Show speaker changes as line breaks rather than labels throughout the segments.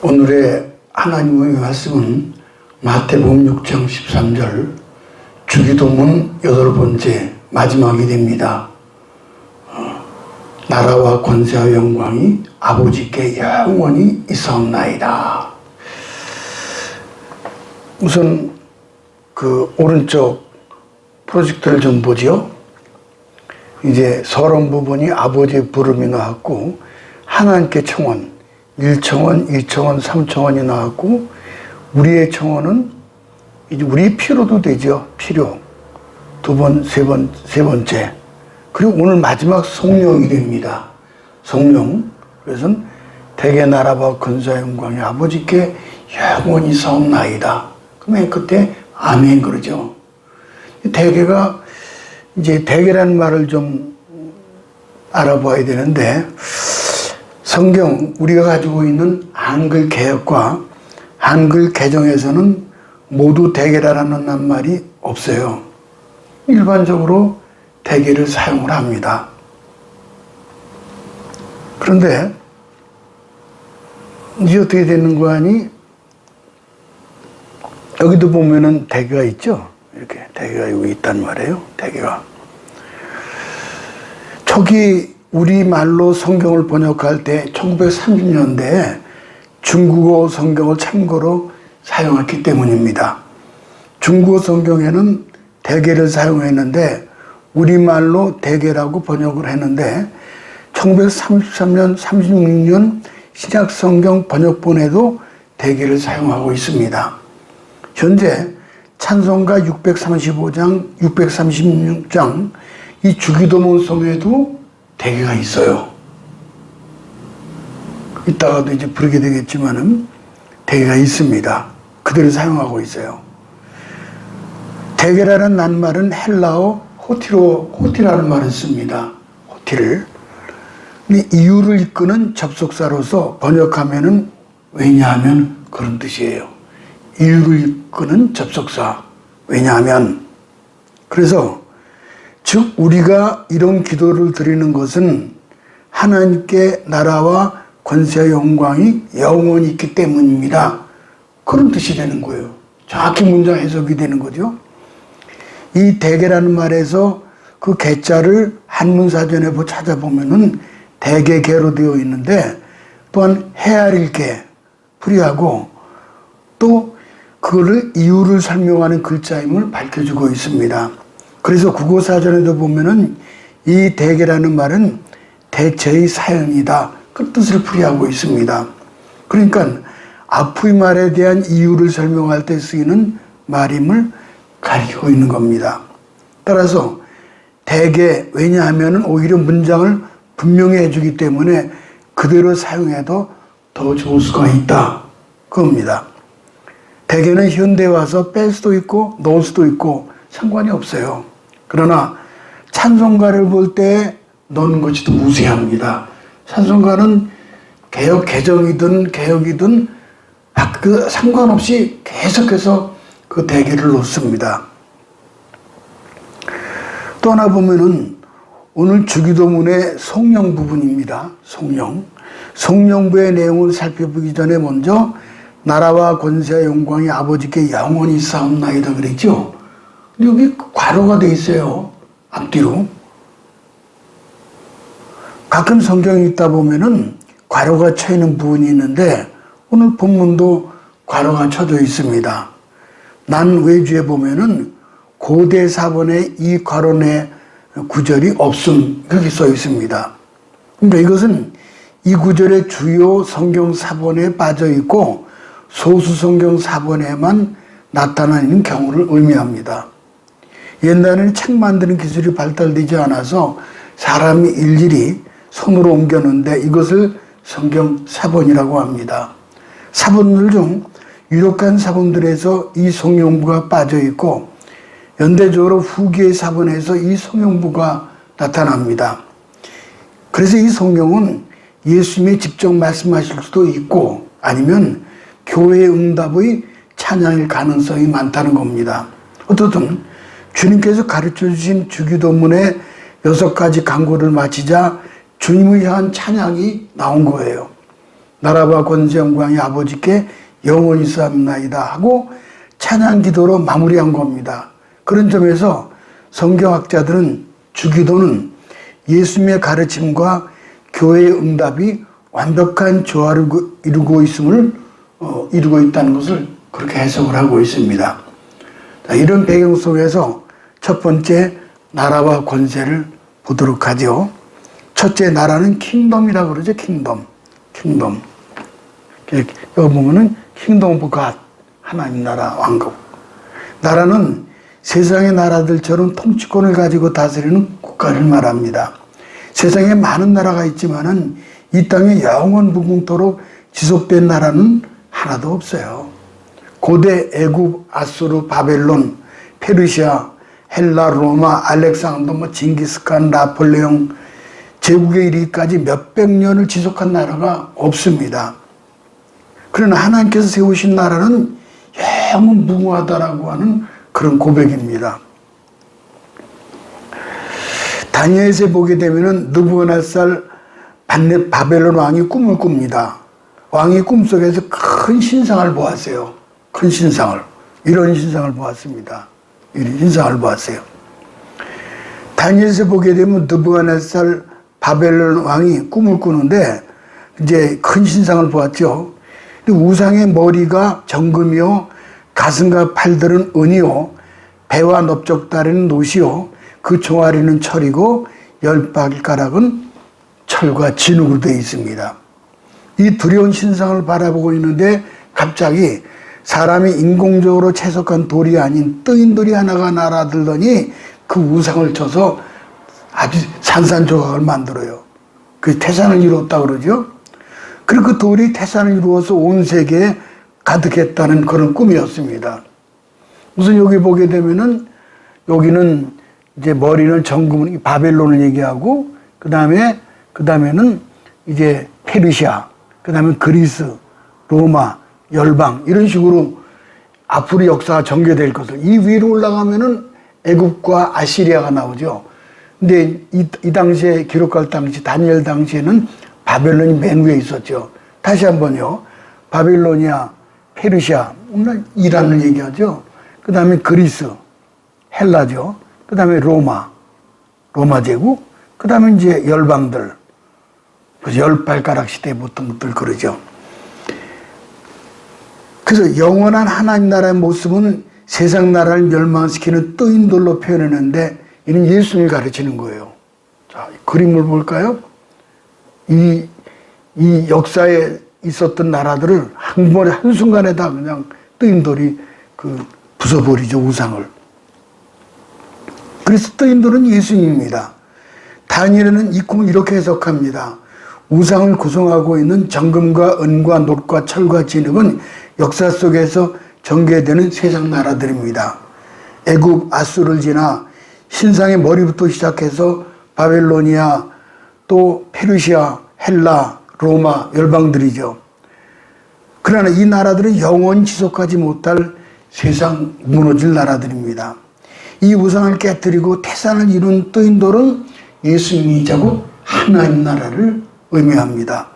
오늘의 하나님의 말씀은 마태복음 6장 13절 주기도문 8번째 마지막이 됩니다. 나라와 권세와 영광이 아버지께 영원히 있사옵나이다. 우선 그 오른쪽 프로젝트를 좀 보지요. 이제 서론 부분이 아버지의 부름이 나왔고 하나님께 청원 1청원, 2청원, 3청원이 나왔고 우리의 청원은 이제 우리 필요도 되죠. 필요. 두 번, 세 번째. 그리고 오늘 마지막 성령이 됩니다. 성령. 그래서 대개 나라와 권세와 영광이 아버지께 영원히 사옵나이다. 그러면 그때 아멘 그러죠. 대개가 이제 대개라는 말을 좀 알아봐야 되는데 성경 우리가 가지고 있는 한글 개역과 한글 개정에서는 모두 대개라는 말이 없어요. 일반적으로 대개를 사용을 합니다. 그런데 이제 어떻게 되는 거 아니? 여기도 보면은 대개가 있죠. 이렇게 대개가 여기 있단 말이에요. 대개가. 초기 우리말로 성경을 번역할 때 1930년대에 중국어 성경을 참고로 사용했기 때문입니다. 중국어 성경에는 대개를 사용했는데 우리말로 대개라고 번역을 했는데 1933년, 36년 신약 성경 번역본에도 대개를 사용하고 있습니다. 현재 찬송가 635장, 636장 이 주기도문송에도 대개가 있어요. 이따가도 이제 부르게 되겠지만은 대개가 있습니다. 그대로 사용하고 있어요. 대개라는 낱말은 헬라어 호티라는 말을 씁니다. 호티를. 근데 이유를 이끄는 접속사로서 번역하면은 왜냐하면 그런 뜻이에요. 이유를 이끄는 접속사. 왜냐하면. 그래서 즉 우리가 이런 기도를 드리는 것은 하나님께 나라와 권세와 영광이 영원히 있기 때문입니다. 그런 뜻이 되는 거예요. 정확히 문장 해석이 되는 거죠. 이 대개라는 말에서 그 개자를 한문사전에 찾아보면은 대개개로 되어 있는데 또한 헤아릴 개, 풀이하고 또 그거를 이유를 설명하는 글자임을 밝혀주고 있습니다. 그래서 국어사전에도 보면은 이 대개라는 말은 대체의 사형이다. 그 뜻을 풀이하고 있습니다. 그러니까 앞의 말에 대한 이유를 설명할 때 쓰이는 말임을 가리키고 있는 겁니다. 따라서 대개, 왜냐하면 오히려 문장을 분명히 해주기 때문에 그대로 사용해도 더 좋을 수가 있다. 그겁니다. 대개는 현대에 와서 뺄 수도 있고 넣을 수도 있고 상관이 없어요. 그러나 찬송가를 볼 때 넣는 것이 더 우세합니다. 찬송가는 개역 개정이든 개혁이든 그 상관없이 계속해서 그 대개를 놓습니다. 또 하나 보면은 오늘 주기도문의 성령 부분입니다. 성령. 성령부의 내용을 살펴보기 전에 먼저 나라와 권세와 영광이 아버지께 영원히 있사옵나이다 그랬죠. 여기 괄호가 돼 있어요. 앞뒤로. 가끔 성경이 있다 보면은 괄호가 쳐 있는 부분이 있는데 오늘 본문도 괄호가 쳐져 있습니다. 난 외주에 보면은 고대 사본에 이 괄호 내 구절이 없음 그렇게 써 있습니다. 그러니까 이것은 이 구절의 주요 성경 사본에 빠져 있고 소수 성경 사본에만 나타나는 경우를 의미합니다. 옛날에는 책 만드는 기술이 발달되지 않아서 사람이 일일이 손으로 옮겼는데 이것을 성경 사본이라고 합니다. 사본들 중 유력한 사본들에서 이 성령부가 빠져 있고 연대적으로 후기의 사본에서 이 성령부가 나타납니다. 그래서 이 성령은 예수님이 직접 말씀하실 수도 있고 아니면 교회의 응답의 찬양일 가능성이 많다는 겁니다. 어떻든 주님께서 가르쳐 주신 주기도문의 6가지 강구를 마치자 주님을 향한 찬양이 나온 거예요. 나라와 권세 영광이 아버지께 영원히 쌓나이다 하고 찬양 기도로 마무리한 겁니다. 그런 점에서 성경학자들은 주기도는 예수님의 가르침과 교회의 응답이 완벽한 조화를 이루고 있다는 것을 그렇게 해석을 하고 있습니다. 이런 배경 속에서 첫 번째 나라와 권세를 보도록 하죠. 첫째 나라는 킹덤이라고 그러죠. 킹덤. 여기 보면은 킹덤 오브 갓, 하나님 나라 왕국. 나라는 세상의 나라들처럼 통치권을 가지고 다스리는 국가를 말합니다. 세상에 많은 나라가 있지만은 이 땅에 영원 무궁토록 지속된 나라는 하나도 없어요. 고대 애굽, 아수르, 바벨론, 페르시아, 헬라, 로마, 알렉산더, 징기스칸, 나폴레옹, 제국에 이르기까지 몇백 년을 지속한 나라가 없습니다. 그러나 하나님께서 세우신 나라는 영원 무궁하다라고 하는 그런 고백입니다. 다니엘서에 보게 되면은 느부갓네살 바벨론 왕이 꿈을 꿉니다. 왕이 꿈속에서 큰 신상을 보았어요. 큰 신상을. 이런 신상을 보았습니다. 이런 신상을 보았어요. 다니엘서 보게 되면 느부갓네살 바벨론 왕이 꿈을 꾸는데 이제 큰 신상을 보았죠. 근데 우상의 머리가 정금이요, 가슴과 팔들은 은이요, 배와 넓적다리는 노시요, 그 종아리는 철이고 10발가락은 철과 진흙으로 되어 있습니다. 이 두려운 신상을 바라보고 있는데 갑자기 사람이 인공적으로 채석한 돌이 아닌 뜨인 돌이 하나가 날아들더니 그 우상을 쳐서 아주 산산조각을 만들어요. 그 태산을 이루었다 그러죠. 그리고 그 돌이 태산을 이루어서 온 세계에 가득했다는 그런 꿈이었습니다. 우선 여기 보게 되면은 여기는 이제 머리는 정금은 바벨론을 얘기하고 그 다음에는 이제 페르시아, 그 다음에 그리스, 로마, 열방 이런 식으로 앞으로 역사가 전개될 것을 이 위로 올라가면은 애굽과 아시리아가 나오죠. 근데 이 당시에 기록할 당시 다니엘 당시에는 바벨론이 맨 위에 있었죠. 다시 한번요. 바빌로니아, 페르시아, 이란을 얘기하죠. 그 다음에 그리스, 헬라죠. 그 다음에 로마 제국, 그 다음에 이제 열방들, 10발가락 시대 보통 것들 그러죠. 그래서 영원한 하나님 나라의 모습은 세상 나라를 멸망시키는 뜨인 돌로 표현했는데 이는 예수님을 가르치는 거예요. 자, 그림을 볼까요? 이 역사에 있었던 나라들을 한 번에 한순간에 다 그냥 뜨인 돌이 부숴버리죠, 우상을. 그래서 뜨인 돌은 예수님입니다. 다니엘은 이 꿈을 이렇게 해석합니다. 우상을 구성하고 있는 정금과 은과 놋과 철과 진흙은 역사 속에서 전개되는 세상 나라들입니다. 애굽, 아수르를 지나 신상의 머리부터 시작해서 바벨로니아, 또 페르시아, 헬라, 로마, 열방들이죠. 그러나 이 나라들은 영원히 지속하지 못할 세상 무너질 나라들입니다. 이 우상을 깨뜨리고 태산을 이룬 뜨인 돌은 예수님이자고 하나님 나라를 의미합니다.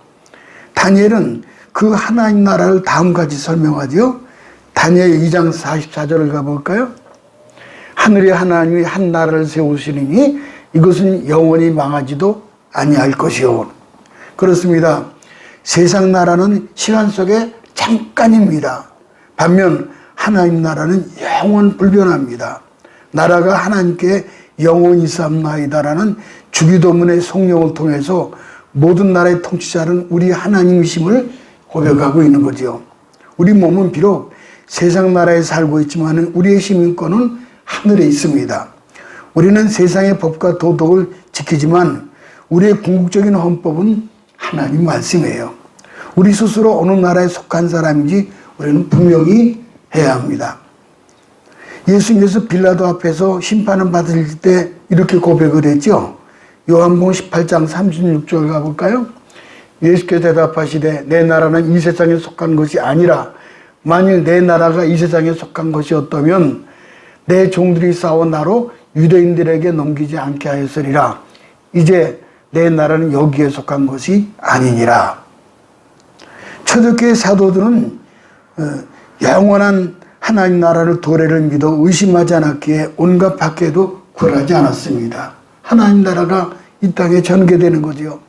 다니엘은 그 하나님 나라를 다음같이 설명하죠. 다니엘 2장 44절을 가볼까요? 하늘의 하나님이 한 나라를 세우시리니 이것은 영원히 망하지도 아니할 것이요. 그렇습니다. 세상 나라는 시간 속에 잠깐입니다. 반면 하나님 나라는 영원 불변합니다. 나라가 하나님께 영원히 삼나이다라는 주기도문의 성령을 통해서 모든 나라의 통치자는 우리 하나님이심을 고백하고 있는 거죠. 우리 몸은 비록 세상 나라에 살고 있지만 우리의 시민권은 하늘에 있습니다. 우리는 세상의 법과 도덕을 지키지만 우리의 궁극적인 헌법은 하나님 말씀이에요. 우리 스스로 어느 나라에 속한 사람인지 우리는 분명히 해야 합니다. 예수님께서 빌라도 앞에서 심판을 받을 때 이렇게 고백을 했죠. 요한복음 18장 36절 가볼까요? 예수께서 대답하시되 내 나라는 이 세상에 속한 것이 아니라 만일 내 나라가 이 세상에 속한 것이었다면 내 종들이 싸워 나로 유대인들에게 넘기지 않게 하였으리라. 이제 내 나라는 여기에 속한 것이 아니니라. 초대교회 사도들은 영원한 하나님 나라를 도래를 믿어 의심하지 않았기에 온갖 박해도 굴하지 않았습니다. 하나님 나라가 이 땅에 전개되는 거죠.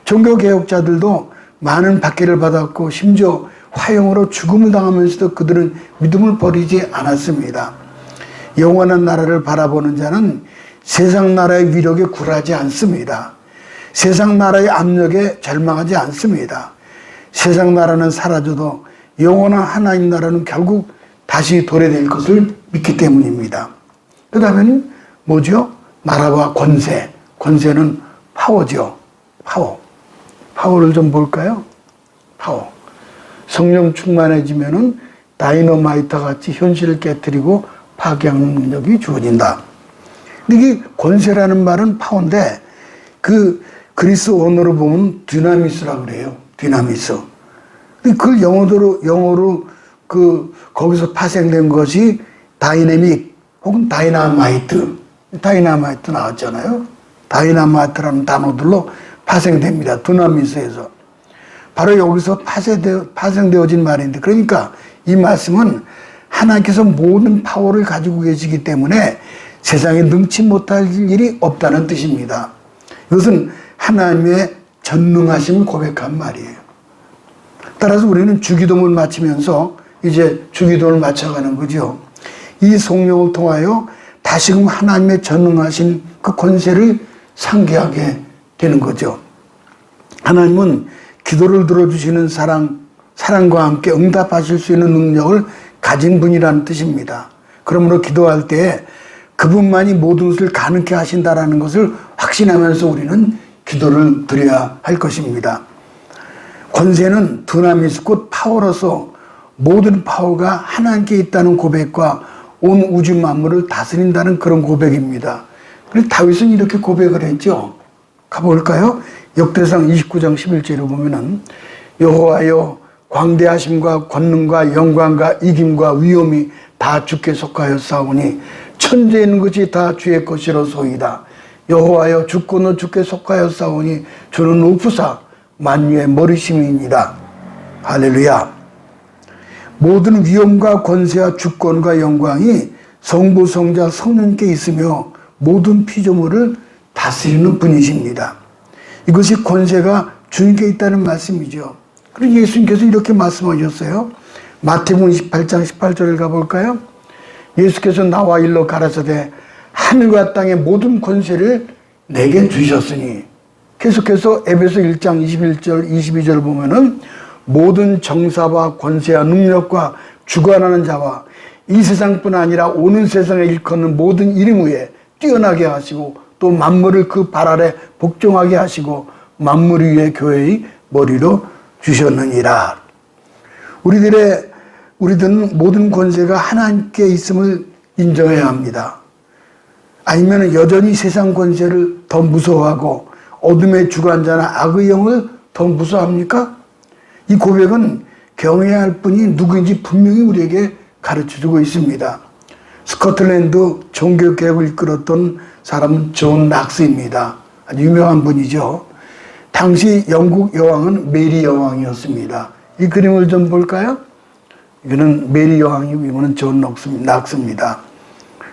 종교개혁자들도 많은 박해를 받았고 심지어 화형으로 죽음을 당하면서도 그들은 믿음을 버리지 않았습니다. 영원한 나라를 바라보는 자는 세상 나라의 위력에 굴하지 않습니다. 세상 나라의 압력에 절망하지 않습니다. 세상 나라는 사라져도 영원한 하나님 나라는 결국 다시 도래될 것을 믿기 때문입니다. 그 다음에는 뭐죠? 나라와 권세. 권세는 파워죠. 파워. 파워를 좀 볼까요? 파워. 성령 충만해지면은 다이너마이트 같이 현실을 깨뜨리고 파괴하는 능력이 주어진다. 근데 이게 권세라는 말은 파워인데 그 그리스 언어로 보면 디나미스라고 그래요. 디나미스. 그걸 영어로 거기서 파생된 것이 다이내믹 혹은 다이나마이트. 다이나마이트 나왔잖아요. 다이나마이트라는 단어들로 파생됩니다. 디나미스에서. 바로 여기서 파생되어진 말인데, 그러니까 이 말씀은 하나님께서 모든 파워를 가지고 계시기 때문에 세상에 능치 못할 일이 없다는 뜻입니다. 이것은 하나님의 전능하심을 고백한 말이에요. 따라서 우리는 주기도문을 마치면서 이제 주기도를 마쳐가는 거죠. 이 성령을 통하여 다시금 하나님의 전능하신 그 권세를 상기하게 되는 거죠. 하나님은 기도를 들어주시는 사랑과 함께 응답하실 수 있는 능력을 가진 분이라는 뜻입니다. 그러므로 기도할 때 그분만이 모든 것을 가능케 하신다는 것을 확신하면서 우리는 기도를 드려야 할 것입니다. 권세는 두나미스 곧 파워로서 모든 파워가 하나님께 있다는 고백과 온 우주 만물을 다스린다는 그런 고백입니다. 그래서 다윗은 이렇게 고백을 했죠. 가볼까요? 역대상 29장 11절에 보면은 여호와여 광대하심과 권능과 영광과 이김과 위엄이 다 주께 속하였사오니 천지에 있는 것이 다 주의 것이로소이다. 여호와여 주권은 주께 속하였사오니 주는 우프사 만유의 머리심이니라. 할렐루야. 모든 위엄과 권세와 주권과 영광이 성부 성자 성령께 있으며 모든 피조물을 다스리는 분이십니다. 이것이 권세가 주님께 있다는 말씀이죠. 그리고 예수님께서 이렇게 말씀하셨어요. 마태복음 28장 18절을 가볼까요? 예수께서 나와 일러 가라사대 하늘과 땅의 모든 권세를 내게 주셨으니, 계속해서 에베소 1장 21절 22절 보면은 모든 정사와 권세와 능력과 주관하는 자와 이 세상뿐 아니라 오는 세상에 일컫는 모든 이름 위에 뛰어나게 하시고 또 만물을 그 발 아래 복종하게 하시고 만물 위에 교회의 머리로 주셨느니라. 우리들은 모든 권세가 하나님께 있음을 인정해야 합니다. 아니면 여전히 세상 권세를 더 무서워하고 어둠의 주관자나 악의 영을 더 무서워합니까? 이 고백은 경외해야 할 분이 누구인지 분명히 우리에게 가르쳐주고 있습니다. 스코틀랜드 종교개혁을 이끌었던 사람은 존 락스입니다. 아주 유명한 분이죠. 당시 영국 여왕은 메리 여왕이었습니다. 이 그림을 좀 볼까요? 이거는 메리 여왕이고 이거는 존 락스입니다.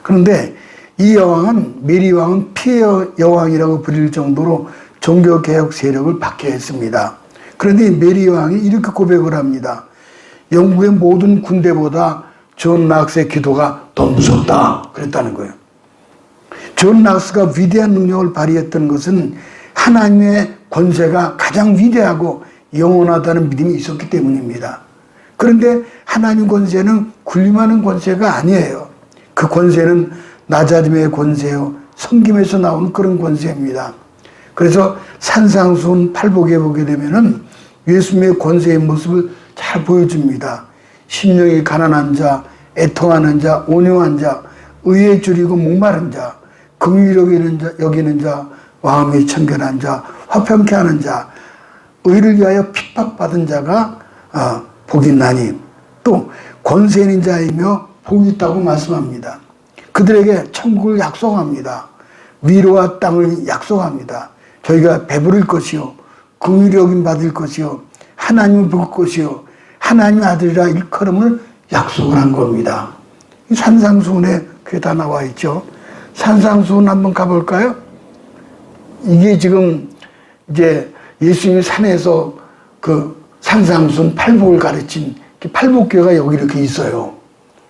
그런데 이 여왕은, 메리 왕은 피해 여왕이라고 불릴 정도로 종교개혁 세력을 박해했습니다. 그런데 메리 여왕이 이렇게 고백을 합니다. 영국의 모든 군대보다 존 락스의 기도가 더 무섭다. 그랬다는 거예요. 존 락스가 위대한 능력을 발휘했던 것은 하나님의 권세가 가장 위대하고 영원하다는 믿음이 있었기 때문입니다. 그런데 하나님 권세는 군림하는 권세가 아니에요. 그 권세는 낮아짐의 권세요, 섬김에서 나오는 그런 권세입니다. 그래서 산상수훈 팔복에 보게 되면은 예수님의 권세의 모습을 잘 보여줍니다. 심령이 가난한 자, 애통하는 자, 온유한 자, 의에 줄이고 목마른 자, 긍휼히 여기는 자, 마음이 청결한 자, 화평케 하는 자, 의를 위하여 핍박받은 자가 복이 있나니, 또 권세 있는 자이며 복이 있다고 말씀합니다. 그들에게 천국을 약속합니다. 위로와 땅을 약속합니다. 저희가 배부를 것이요 긍휼히 여김 받을 것이요 하나님을 볼 것이요 하나님의 아들이라 일컬음을 약속을 한 겁니다. 이 산상수훈에 그게 다 나와 있죠. 산상수훈 한번 가볼까요? 이게 지금 이제 예수님이 산에서 그 산상수훈 팔복을 가르친 팔복교가 여기 이렇게 있어요.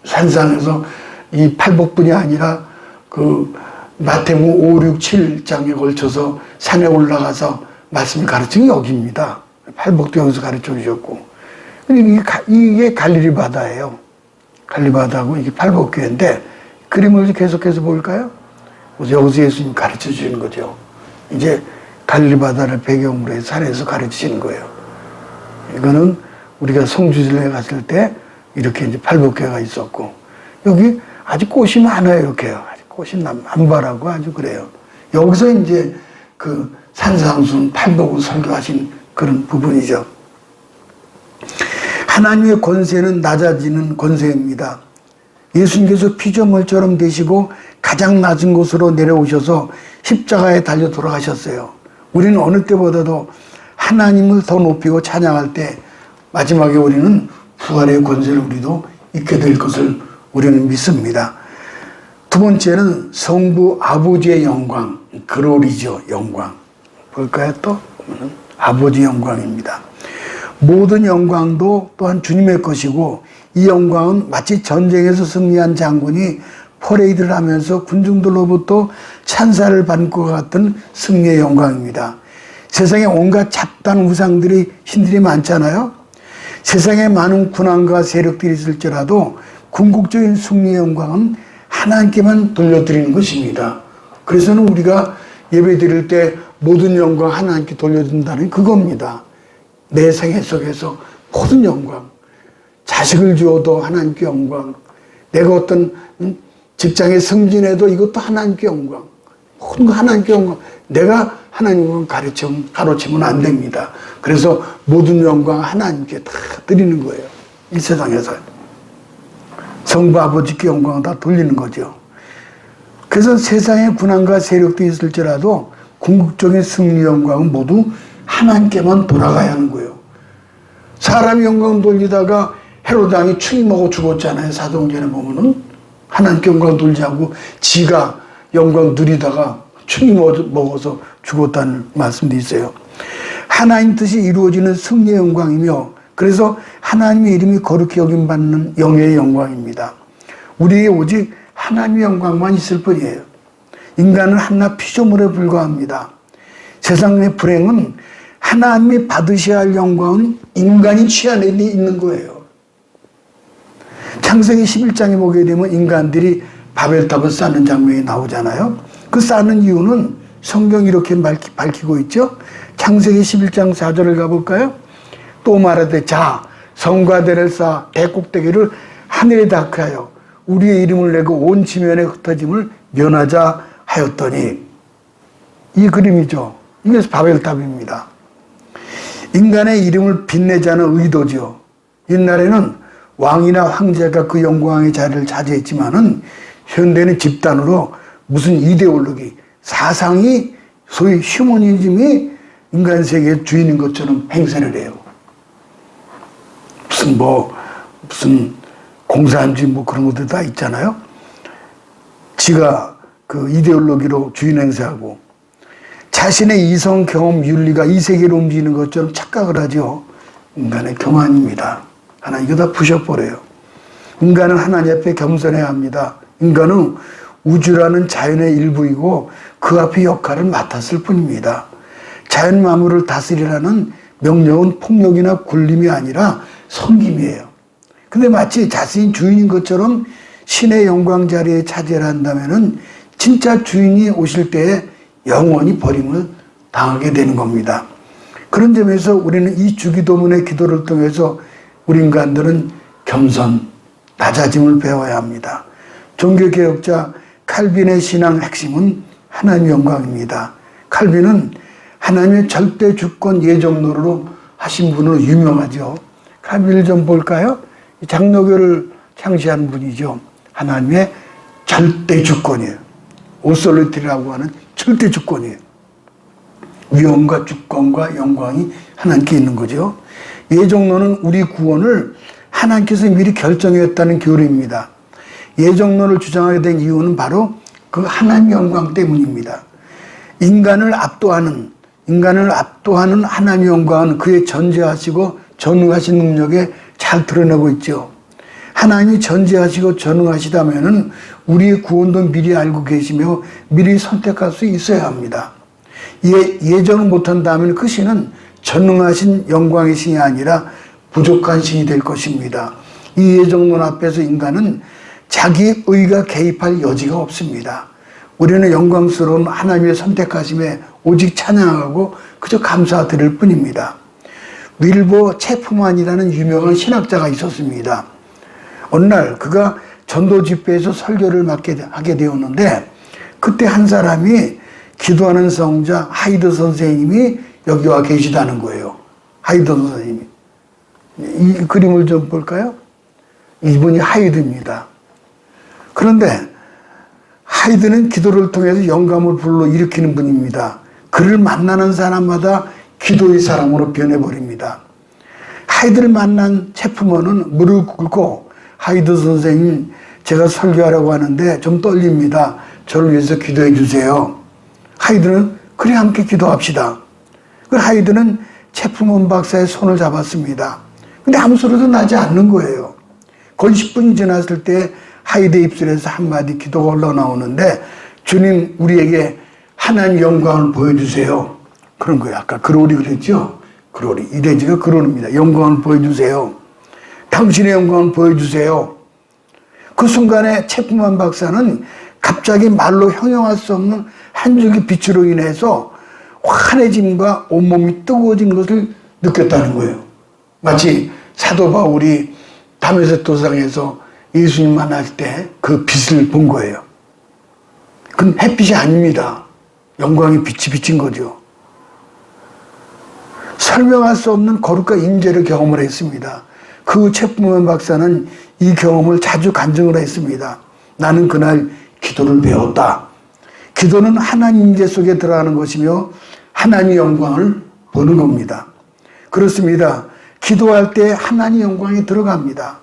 산상에서 이 팔복뿐이 아니라 그 마태복음 5, 6, 7장에 걸쳐서 산에 올라가서 말씀을 가르친 게 여기입니다. 팔복도 여기서 가르쳐 주셨고. 이게 갈릴리 바다예요. 갈릴리 바다고 이게 팔복교인데 그림을 계속해서 볼까요? 여기서 예수님 가르쳐 주시는 거죠. 이제 갈릴리 바다를 배경으로 해서 산에서 가르치시는 거예요. 이거는 우리가 성주질에 갔을 때 이렇게 이제 팔복교가 있었고 여기 아주 꽃이 많아요. 이렇게요. 아주 꽃이 남발하고 아주 그래요. 여기서 이제 그 산상수훈 팔복을 설교하신 그런 부분이죠. 하나님의 권세는 낮아지는 권세입니다. 예수님께서 피조물처럼 되시고 가장 낮은 곳으로 내려오셔서 십자가에 달려 돌아가셨어요. 우리는 어느 때보다도 하나님을 더 높이고 찬양할 때 마지막에 우리는 부활의 권세를 우리도 잊게 될 것을 우리는 믿습니다. 두 번째는 성부 아버지의 영광, 글로리죠. 영광. 볼까요? 또 아버지의 영광입니다. 모든 영광도 또한 주님의 것이고 이 영광은 마치 전쟁에서 승리한 장군이 퍼레이드를 하면서 군중들로부터 찬사를 받는 것 같은 승리의 영광입니다. 세상에 온갖 잡다한 우상들이 신들이 많잖아요. 세상에 많은 군왕과 세력들이 있을지라도 궁극적인 승리의 영광은 하나님께만 돌려드리는 것입니다. 그래서는 우리가 예배 드릴 때 모든 영광 하나님께 돌려준다는 그겁니다. 내 생애 속에서 모든 영광, 자식을 주어도 하나님께 영광, 내가 어떤 직장에 승진해도 이것도 하나님께 영광, 모든 거 하나님께 영광. 내가 하나님을 가로치면 안 됩니다. 그래서 모든 영광 하나님께 다 드리는 거예요. 이 세상에서. 성부 아버지께 영광을 다 돌리는 거죠. 그래서 세상에 군왕과 세력도 있을지라도 궁극적인 승리 영광은 모두 하나님께만 돌아가야 하는 거예요. 사람이 영광 돌리다가 헤로드 왕이 충이 먹어 죽었잖아요. 사도행전에 보면은 하나님께 영광 돌지 않고 지가 영광 누리다가 충이 먹어서 죽었다는 말씀도 있어요. 하나님 뜻이 이루어지는 승리의 영광이며 그래서 하나님의 이름이 거룩히 여김받는 영예의 영광입니다. 우리에게 오직 하나님의 영광만 있을 뿐이에요. 인간은 한낱 피조물에 불과합니다. 세상의 불행은 하나님이 받으셔야 할 영광은 인간이 취한 일이 있는 거예요. 창세기 11장에 보게 되면 인간들이 바벨탑을 쌓는 장면이 나오잖아요. 그 쌓는 이유는 성경이 이렇게 밝히고 있죠. 창세기 11장 4절을 가볼까요? 또 말하되 자 성과대를 쌓아 대꼭대기를 하늘에 닿게 우리의 이름을 내고 온 지면에 흩어짐을 면하자 하였더니 이 그림이죠. 이게 바벨탑입니다. 인간의 이름을 빛내자는 의도죠. 옛날에는 왕이나 황제가 그 영광의 자리를 차지했지만은 현대는 집단으로 무슨 이데올로기, 사상이 소위 휴머니즘이 인간 세계의 주인인 것처럼 행세를 해요. 무슨 공산주의 그런 것들 다 있잖아요. 지가 그 이데올로기로 주인 행세하고 자신의 이성, 경험, 윤리가 이 세계로 움직이는 것처럼 착각을 하죠. 인간의 교만입니다. 하나님 이거 다 부셔버려요. 인간은 하나님 앞에 겸손해야 합니다. 인간은 우주라는 자연의 일부이고 그 앞에 역할을 맡았을 뿐입니다. 자연 만물을 다스리라는 명령은 폭력이나 굴림이 아니라 섬김이에요. 근데 마치 자신이 주인인 것처럼 신의 영광 자리에 차지를 한다면은 진짜 주인이 오실 때에 영원히 버림을 당하게 되는 겁니다. 그런 점에서 우리는 이 주기도문의 기도를 통해서 우리 인간들은 겸손, 낮아짐을 배워야 합니다. 종교개혁자 칼빈의 신앙 핵심은 하나님의 영광입니다. 칼빈은 하나님의 절대 주권 예정론으로 하신 분으로 유명하죠. 칼빈을 좀 볼까요? 장로교를 창시한 분이죠. 하나님의 절대 주권이에요. 오솔리티라고 하는 절대 주권이에요. 위엄과 주권과 영광이 하나님께 있는 거죠. 예정론은 우리 구원을 하나님께서 미리 결정했다는 교리입니다. 예정론을 주장하게 된 이유는 바로 그 하나님 영광 때문입니다. 인간을 압도하는 하나님의 영광은 그의 전제하시고 전능하신 능력에 잘 드러나고 있죠. 하나님이 전제하시고 전능하시다면 우리의 구원도 미리 알고 계시며 미리 선택할 수 있어야 합니다. 예정을 못한다면 그 신은 전능하신 영광의 신이 아니라 부족한 신이 될 것입니다. 이 예정론 앞에서 인간은 자기 의가 개입할 여지가 없습니다. 우리는 영광스러운 하나님의 선택하심에 오직 찬양하고 그저 감사드릴 뿐입니다. 윌버 체프만이라는 유명한 신학자가 있었습니다. 어느 날 그가 전도 집회에서 설교를 하게 되었는데 그때 한 사람이 기도하는 성자 하이드 선생님이 여기 와 계시다는 거예요. 하이드 선생님이. 이 그림을 좀 볼까요? 이분이 하이드입니다. 그런데 하이드는 기도를 통해서 영감을 불러일으키는 분입니다. 그를 만나는 사람마다 기도의 사람으로 변해버립니다. 하이드를 만난 체프먼은 무릎 꿇고 하이드 선생님, 제가 설교하라고 하는데 좀 떨립니다. 저를 위해서 기도해 주세요. 하이드는 그래 함께 기도합시다. 그 하이드는 체프먼 박사의 손을 잡았습니다. 근데 아무 소리도 나지 않는 거예요. 거의 10분이 지났을 때 하이드의 입술에서 한마디 기도가 올라나오는데 주님 우리에게 하나님 영광을 보여주세요. 그런 거예요. 아까 그로리 그랬죠? 그로리. 이 돼지가 그로리입니다. 영광을 보여주세요. 당신의 영광을 보여주세요. 그 순간에 체프만 박사는 갑자기 말로 형용할 수 없는 한 줄기 빛으로 인해서 환해짐과 온몸이 뜨거워진 것을 느꼈다는 거예요. 마치 사도 바울이 다메섹 도상에서 예수님 만날 때 그 빛을 본 거예요. 그건 햇빛이 아닙니다. 영광의 빛이 비친 거죠. 설명할 수 없는 거룩과 임재를 경험을 했습니다. 그 체프먼 박사는 이 경험을 자주 간증을 했습니다. 나는 그날 기도를 배웠다. 기도는 하나님 임재 속에 들어가는 것이며 하나님의 영광을 보는 겁니다. 그렇습니다. 기도할 때 하나님의 영광이 들어갑니다.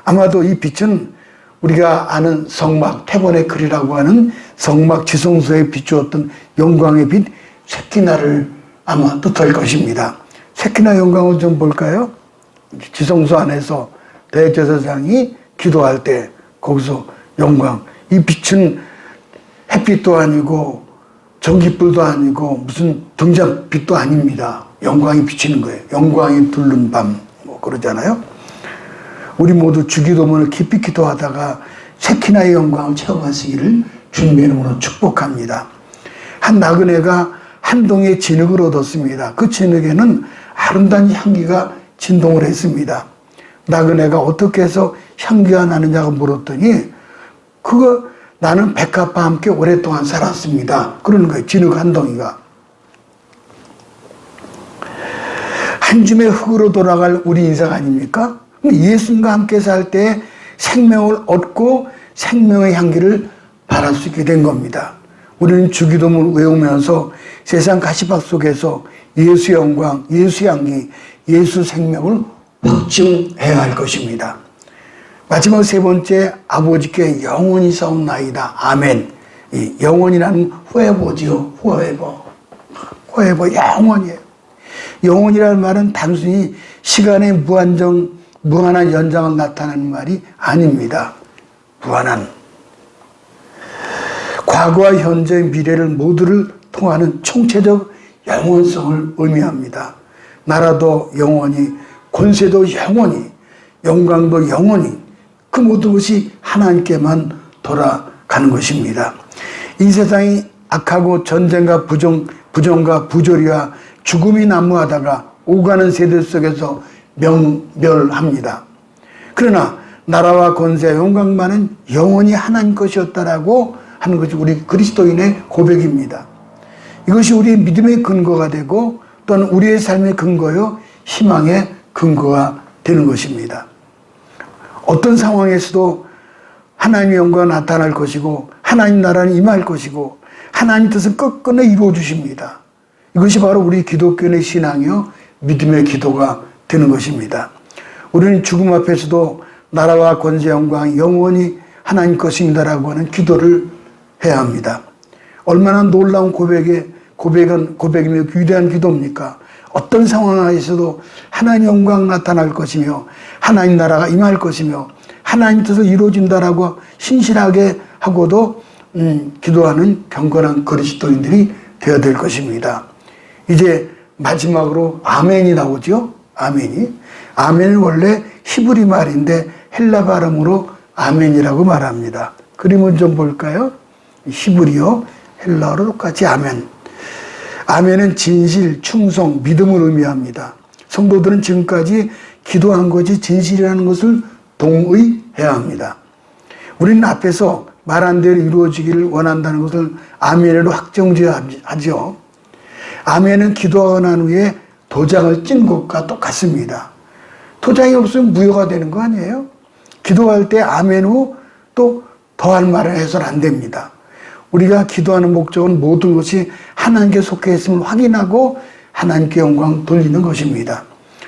아마도 이 빛은 우리가 아는 성막, 태버네클이라고 하는 성막 지성소에 비추었던 영광의 빛, 쉐키나를 아마 뜻할 것입니다. 쉐키나 영광을 좀 볼까요? 지성소 안에서 대제사장이 기도할 때 거기서 영광, 이 빛은 햇빛도 아니고 전기불도 아니고 무슨 등잔빛도 아닙니다. 영광이 비치는 거예요. 영광이 둘른 밤, 뭐 그러잖아요. 우리 모두 주기도문을 깊이 기도하다가 쉐키나의 영광을 체험하시기를 주님의 이름으로 축복합니다. 한 나그네가 한 동의 진흙을 얻었습니다. 그 진흙에는 아름다운 향기가 진동을 했습니다. 나그네가 어떻게 해서 향기가 나느냐고 물었더니 그거 나는 백합과 함께 오랫동안 살았습니다. 그러는 거예요. 진흙 한 덩이가. 한 줌의 흙으로 돌아갈 우리 인생 아닙니까? 예수님과 함께 살 때 생명을 얻고 생명의 향기를 발할 수 있게 된 겁니다. 우리는 주기도문을 외우면서 세상 가시밭 속에서 예수의 영광, 예수의 향기, 예수 생명을 확증해야 할 것입니다. 마지막 세 번째, 아버지께 영원히 싸움나이다. 아멘. 이 영원이라는 후에버지요. 후에버 영원이에요. 영원이라는 말은 단순히 시간의 무한한 연장을 나타내는 말이 아닙니다. 무한한. 과거와 현재, 미래를 모두를 통하는 총체적 영원성을 의미합니다. 나라도 영원히, 권세도 영원히, 영광도 영원히, 그 모든 것이 하나님께만 돌아가는 것입니다. 이 세상이 악하고 전쟁과 부정과 부조리와 죽음이 난무하다가 오가는 세대 속에서 명멸합니다. 그러나 나라와 권세, 영광만은 영원히 하나님 것이었다라고 하는 것이 우리 그리스도인의 고백입니다. 이것이 우리의 믿음의 근거가 되고 또는 우리의 삶의 근거요, 희망의 근거가 되는 것입니다. 어떤 상황에서도 하나님의 영광이 나타날 것이고 하나님 나라는 임할 것이고 하나님 뜻은 끝끝내 이루어 주십니다. 이것이 바로 우리 기독교인의 신앙이요 믿음의 기도가 되는 것입니다. 우리는 죽음 앞에서도 나라와 권세 영광 영원히 하나님 것입니다라고 하는 기도를 해야 합니다. 얼마나 놀라운 고백이며 위대한 기도입니까? 어떤 상황에서도 하나님 영광 나타날 것이며 하나님 나라가 임할 것이며 하나님 뜻을 이루어진다라고 신실하게 하고도 기도하는 경건한 그리스도인들이 되어야 될 것입니다. 이제 마지막으로 아멘이 나오죠. 아멘은 원래 히브리 말인데 헬라 발음으로 아멘이라고 말합니다. 그림을 좀 볼까요? 히브리어, 헬라어로 똑같이 아멘. 아멘은 진실, 충성, 믿음을 의미합니다. 성도들은 지금까지 기도한 것이 진실이라는 것을 동의해야 합니다. 우리는 앞에서 말한 대로 이루어지기를 원한다는 것을 아멘으로 확정지어야하죠. 아멘은 기도하고 난 후에 도장을 찐 것과 똑같습니다. 도장이 없으면 무효가 되는 거 아니에요? 기도할 때 아멘 후 또 더할 말을 해서는 안 됩니다. 우리가 기도하는 목적은 모든 것이 하나님께 속해 있음을 확인하고 하나님께 영광 돌리는 것입니다.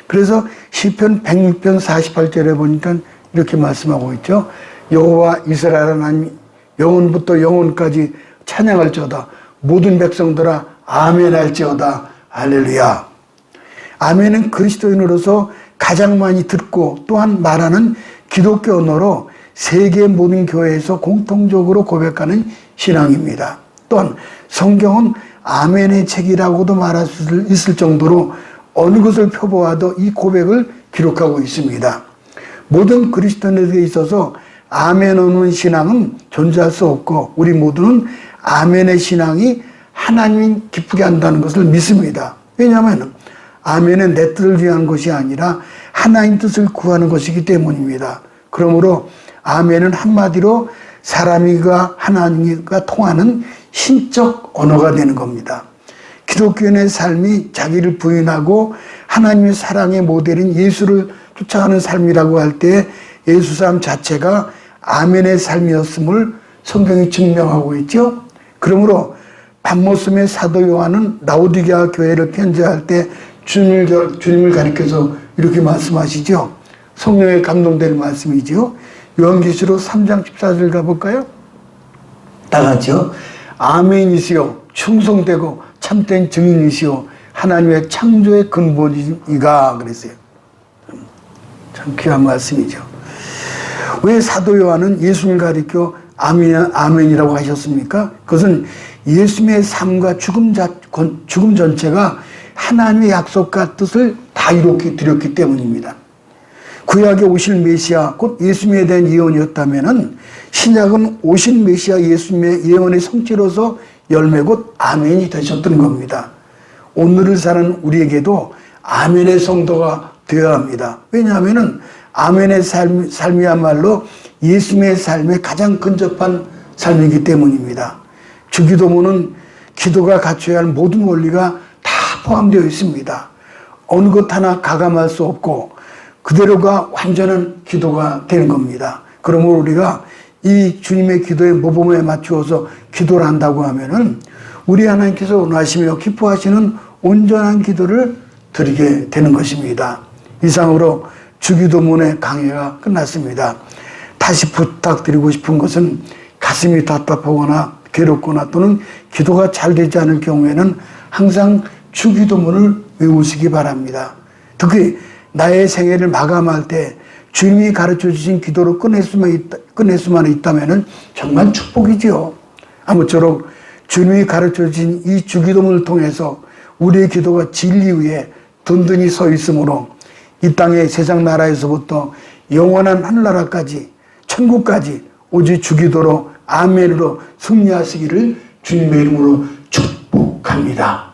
그래서 시편 106편 48절에 보니까 이렇게 말씀하고 있죠. 여호와 이스라엘 하나님 영원부터 영원까지 찬양할지어다. 모든 백성들아 아멘 할지어다. 할렐루야. 아멘은 그리스도인으로서 가장 많이 듣고 또한 말하는 기독교 언어로 세계 모든 교회에서 공통적으로 고백하는 신앙입니다. 또한 성경은 아멘의 책이라고도 말할 수 있을 정도로 어느 것을 표보아도 이 고백을 기록하고 있습니다. 모든 그리스도인에게 있어서 아멘 없는 신앙은 존재할 수 없고 우리 모두는 아멘의 신앙이 하나님이 기쁘게 한다는 것을 믿습니다. 왜냐하면 아멘은 내 뜻을 위한 것이 아니라 하나님 뜻을 구하는 것이기 때문입니다. 그러므로 아멘은 한마디로 사람과 하나님과 통하는 신적 언어가 되는 겁니다. 기독교인의 삶이 자기를 부인하고 하나님의 사랑의 모델인 예수를 쫓아가는 삶이라고 할 때 예수 삶 자체가 아멘의 삶이었음을 성경이 증명하고 있죠. 그러므로 밤모섬의 사도 요한은 라오디게아 교회를 편지할 때 주님을 가리켜서 이렇게 말씀하시죠. 성령에 감동될 말씀이죠. 요한계시록 3장 14절 가볼까요? 다 같이요. 아멘이시요 충성되고 참된 증인이시요 하나님의 창조의 근본이가 그랬어요. 참 귀한 말씀이죠. 왜 사도 요한은 예수를 가리켜 아멘이라고 하셨습니까? 그것은 예수님의 삶과 죽음 전체가 하나님의 약속과 뜻을 다 이루게 드렸기 때문입니다. 구약에 오실 메시아 곧 예수님에 대한 예언이었다면 신약은 오신 메시아 예수님의 예언의 성취로서 열매 곧 아멘이 되셨던 겁니다. 오늘을 사는 우리에게도 아멘의 성도가 되어야 합니다. 왜냐하면 아멘의 삶이야말로 예수님의 삶에 가장 근접한 삶이기 때문입니다. 주기도문은 기도가 갖춰야 할 모든 원리가 다 포함되어 있습니다. 어느 것 하나 가감할 수 없고 그대로가 완전한 기도가 되는 겁니다. 그러므로 우리가 이 주님의 기도의 모범에 맞추어서 기도를 한다고 하면은 우리 하나님께서 원하시며 기뻐하시는 온전한 기도를 드리게 되는 것입니다. 이상으로 주기도문의 강의가 끝났습니다. 다시 부탁드리고 싶은 것은 가슴이 답답하거나 괴롭거나 또는 기도가 잘 되지 않을 경우에는 항상 주기도문을 외우시기 바랍니다. 특히 나의 생애를 마감할 때 주님이 가르쳐 주신 기도로 끝낼 수만 있다면 정말 축복이지요. 아무쪼록 주님이 가르쳐 주신 이 주기도문을 통해서 우리의 기도가 진리 위에 든든히 서 있으므로 이 땅의 세상 나라에서부터 영원한 하늘나라까지 천국까지 오직 주기도로 아멘으로 승리하시기를 주님의 이름으로 축복합니다.